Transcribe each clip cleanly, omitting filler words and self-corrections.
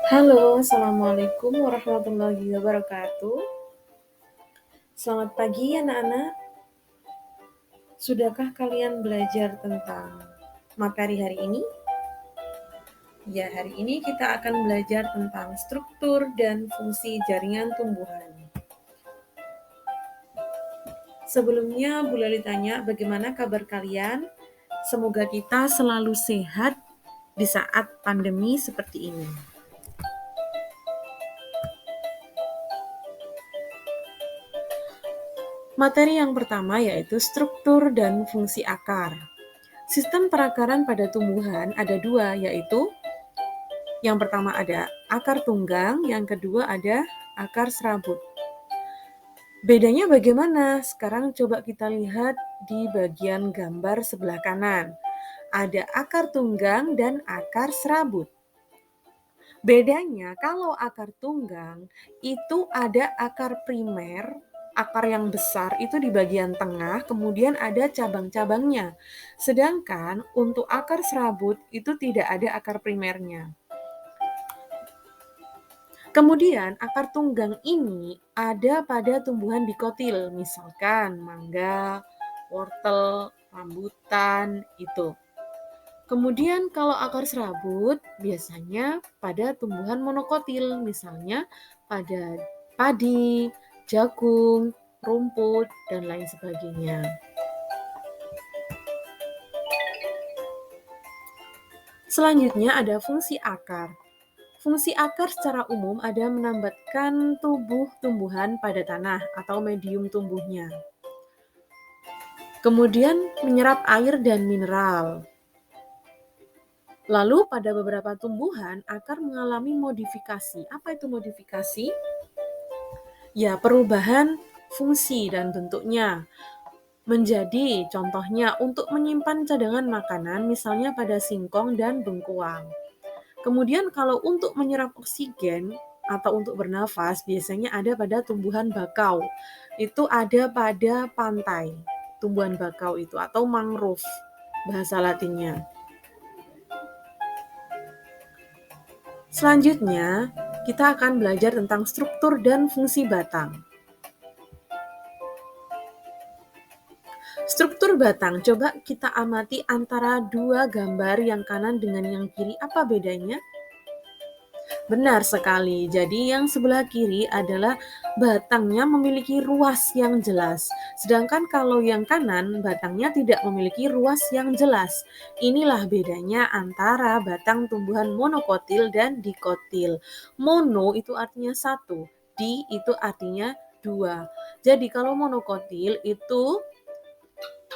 Halo, Assalamualaikum warahmatullahi wabarakatuh. Selamat pagi anak-anak. Sudahkah kalian belajar tentang materi hari ini? Ya, hari ini kita akan belajar tentang struktur dan fungsi jaringan tumbuhan. Sebelumnya, Bu Lali tanya bagaimana kabar kalian? Semoga kita selalu sehat di saat pandemi seperti ini. Materi yang pertama yaitu struktur dan fungsi akar. Sistem perakaran pada tumbuhan ada dua, yaitu yang pertama ada akar tunggang, yang kedua ada akar serabut. Bedanya bagaimana? Sekarang coba kita lihat di bagian gambar sebelah kanan. Ada akar tunggang dan akar serabut. Bedanya kalau akar tunggang itu ada akar primer, akar yang besar itu di bagian tengah, kemudian ada cabang-cabangnya. Sedangkan untuk akar serabut itu tidak ada akar primernya. Kemudian akar tunggang ini ada pada tumbuhan dikotil, misalkan mangga, wortel, rambutan, itu. Kemudian kalau akar serabut biasanya pada tumbuhan monokotil, misalnya pada padi, jagung, rumput, dan lain sebagainya. Selanjutnya ada fungsi akar. Fungsi akar secara umum ada menambatkan tubuh tumbuhan pada tanah atau medium tumbuhnya. Kemudian menyerap air dan mineral. Lalu pada beberapa tumbuhan akar mengalami modifikasi. Apa itu modifikasi? Ya, perubahan fungsi dan bentuknya. Menjadi contohnya untuk menyimpan cadangan makanan misalnya pada singkong dan bengkuang. Kemudian kalau untuk menyerap oksigen atau untuk bernafas biasanya ada pada tumbuhan bakau. Itu ada pada pantai. Tumbuhan bakau itu atau mangrove bahasa latinnya. Selanjutnya, kita akan belajar tentang struktur dan fungsi batang. Struktur batang, coba kita amati antara dua gambar yang kanan dengan yang kiri, apa bedanya? Benar sekali, jadi yang sebelah kiri adalah batangnya memiliki ruas yang jelas, sedangkan kalau yang kanan batangnya tidak memiliki ruas yang jelas. Inilah bedanya antara batang tumbuhan monokotil dan dikotil. Mono itu artinya satu, di itu artinya dua. Jadi kalau monokotil itu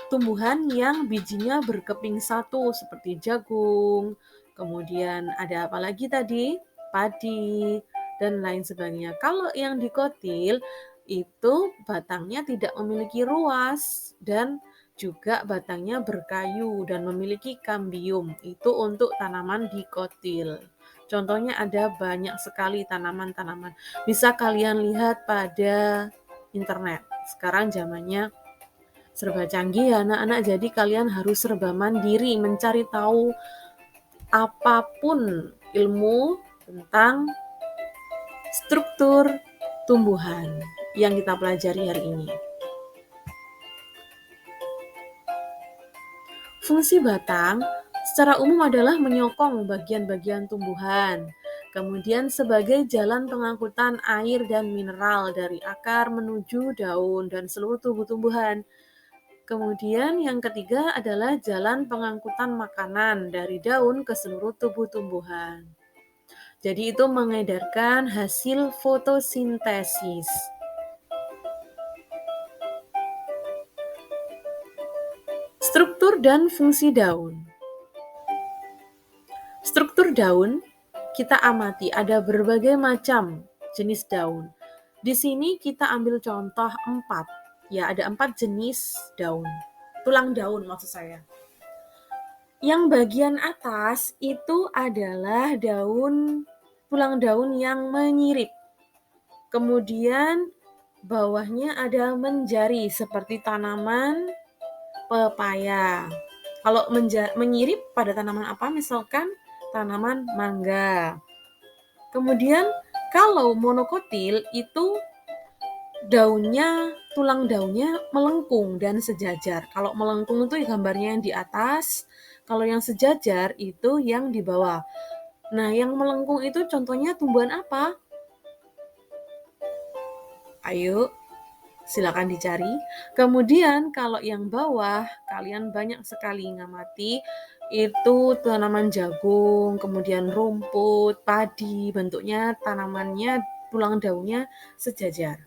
tumbuhan yang bijinya berkeping satu seperti jagung, kemudian ada apa lagi tadi? Padi, dan lain sebagainya. Kalau yang dikotil itu batangnya tidak memiliki ruas dan juga batangnya berkayu dan memiliki kambium. Itu untuk tanaman dikotil. Contohnya ada banyak sekali tanaman-tanaman. Bisa kalian lihat pada internet. Sekarang zamannya serba canggih ya anak-anak, jadi kalian harus serba mandiri mencari tahu apapun ilmu tentang struktur tumbuhan yang kita pelajari hari ini. Fungsi batang secara umum adalah menyokong bagian-bagian tumbuhan, kemudian sebagai jalan pengangkutan air dan mineral dari akar menuju daun dan seluruh tubuh tumbuhan. Kemudian yang ketiga adalah jalan pengangkutan makanan dari daun ke seluruh tubuh tumbuhan. Jadi itu mengedarkan hasil fotosintesis. Struktur dan fungsi daun. Struktur daun kita amati ada berbagai macam jenis daun. Di sini kita ambil contoh 4. Ya, ada 4 jenis daun. Tulang daun maksud saya. Yang bagian atas itu adalah tulang daun yang menyirip. Kemudian bawahnya ada menjari seperti tanaman pepaya. Kalau menyirip pada tanaman apa? Misalkan tanaman mangga. Kemudian kalau monokotil itu tulang daunnya melengkung dan sejajar. Kalau melengkung itu gambarnya yang di atas, kalau yang sejajar itu yang di bawah. Nah, yang melengkung itu contohnya tumbuhan apa? Ayo, silakan dicari. Kemudian kalau yang bawah, kalian banyak sekali ngamati itu tanaman jagung, kemudian rumput, padi, bentuknya tanamannya, tulang daunnya sejajar.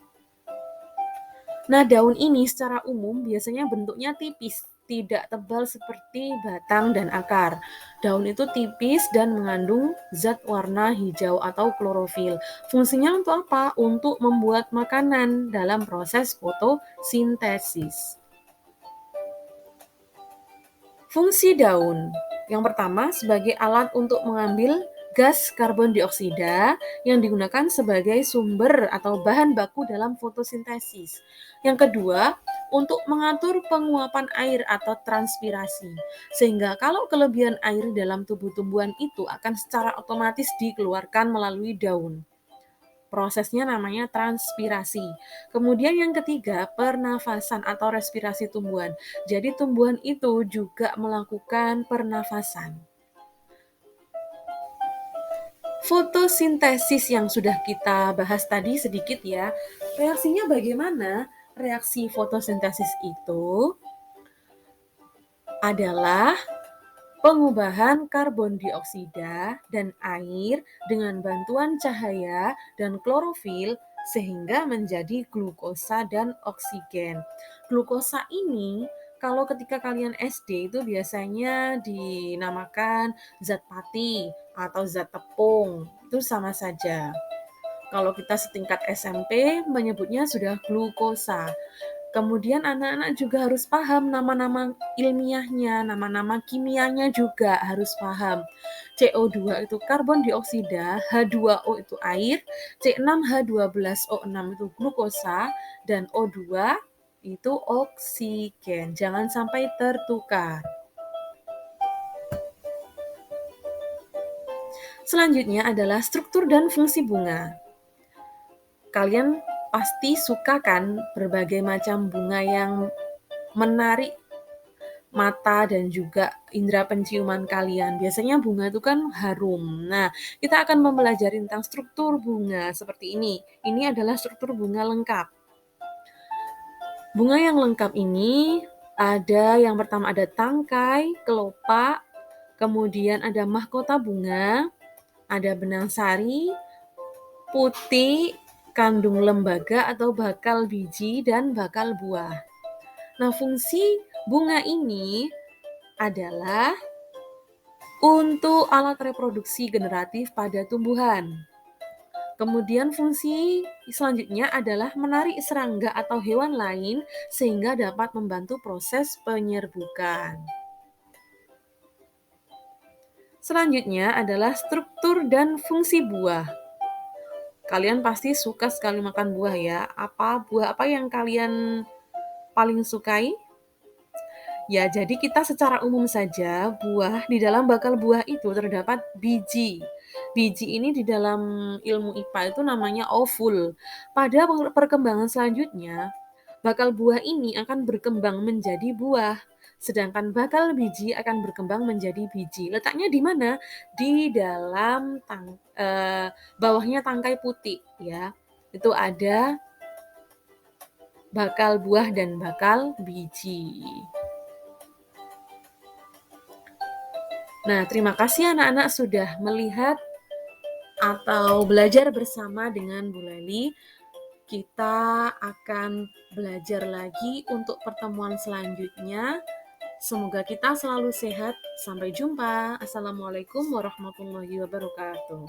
Nah, daun ini secara umum biasanya bentuknya tipis, tidak tebal seperti batang dan akar. Daun itu tipis dan mengandung zat warna hijau atau klorofil. Fungsinya untuk apa? Untuk membuat makanan dalam proses fotosintesis. Fungsi daun. Yang pertama, sebagai alat untuk mengambil gas karbon dioksida yang digunakan sebagai sumber atau bahan baku dalam fotosintesis. Yang kedua, untuk mengatur penguapan air atau transpirasi. Sehingga kalau kelebihan air dalam tubuh tumbuhan itu akan secara otomatis dikeluarkan melalui daun. Prosesnya namanya transpirasi. Kemudian yang ketiga, pernafasan atau respirasi tumbuhan. Jadi tumbuhan itu juga melakukan pernafasan. Fotosintesis yang sudah kita bahas tadi sedikit ya. Reaksinya bagaimana? Reaksi fotosintesis itu adalah pengubahan karbon dioksida dan air dengan bantuan cahaya dan klorofil sehingga menjadi glukosa dan oksigen. Glukosa ini kalau ketika kalian SD itu biasanya dinamakan zat pati atau zat tepung. Itu sama saja. Kalau kita setingkat SMP menyebutnya sudah glukosa. Kemudian anak-anak juga harus paham nama-nama ilmiahnya, nama-nama kimianya juga harus paham. CO2 itu karbon dioksida, H2O itu air, C6H12O6 itu glukosa, dan O2 itu oksigen. Jangan sampai tertukar. Selanjutnya adalah struktur dan fungsi bunga. Kalian pasti suka kan berbagai macam bunga yang menarik mata dan juga indera penciuman kalian. Biasanya bunga itu kan harum. Nah, kita akan mempelajari tentang struktur bunga seperti ini. Ini adalah struktur bunga lengkap. Bunga yang lengkap ini ada yang pertama ada tangkai, kelopak, kemudian ada mahkota bunga, ada benang sari, putih, kandung lembaga atau bakal biji, dan bakal buah. Nah, fungsi bunga ini adalah untuk alat reproduksi generatif pada tumbuhan. Kemudian fungsi selanjutnya adalah menarik serangga atau hewan lain sehingga dapat membantu proses penyerbukan. Selanjutnya adalah struktur dan fungsi buah. Kalian pasti suka sekali makan buah ya. Buah apa yang kalian paling sukai? Ya, jadi kita secara umum saja, di dalam bakal buah itu terdapat biji. Biji ini di dalam ilmu IPA itu namanya ovul. Pada perkembangan selanjutnya, bakal buah ini akan berkembang menjadi buah. Sedangkan bakal biji akan berkembang menjadi biji. Letaknya di mana? Di dalam bawahnya tangkai putih ya. Itu ada bakal buah dan bakal biji. Nah, terima kasih anak-anak sudah melihat atau belajar bersama dengan Bu Leli. Kita akan belajar lagi untuk pertemuan selanjutnya. Semoga kita selalu sehat. Sampai jumpa. Assalamualaikum warahmatullahi wabarakatuh.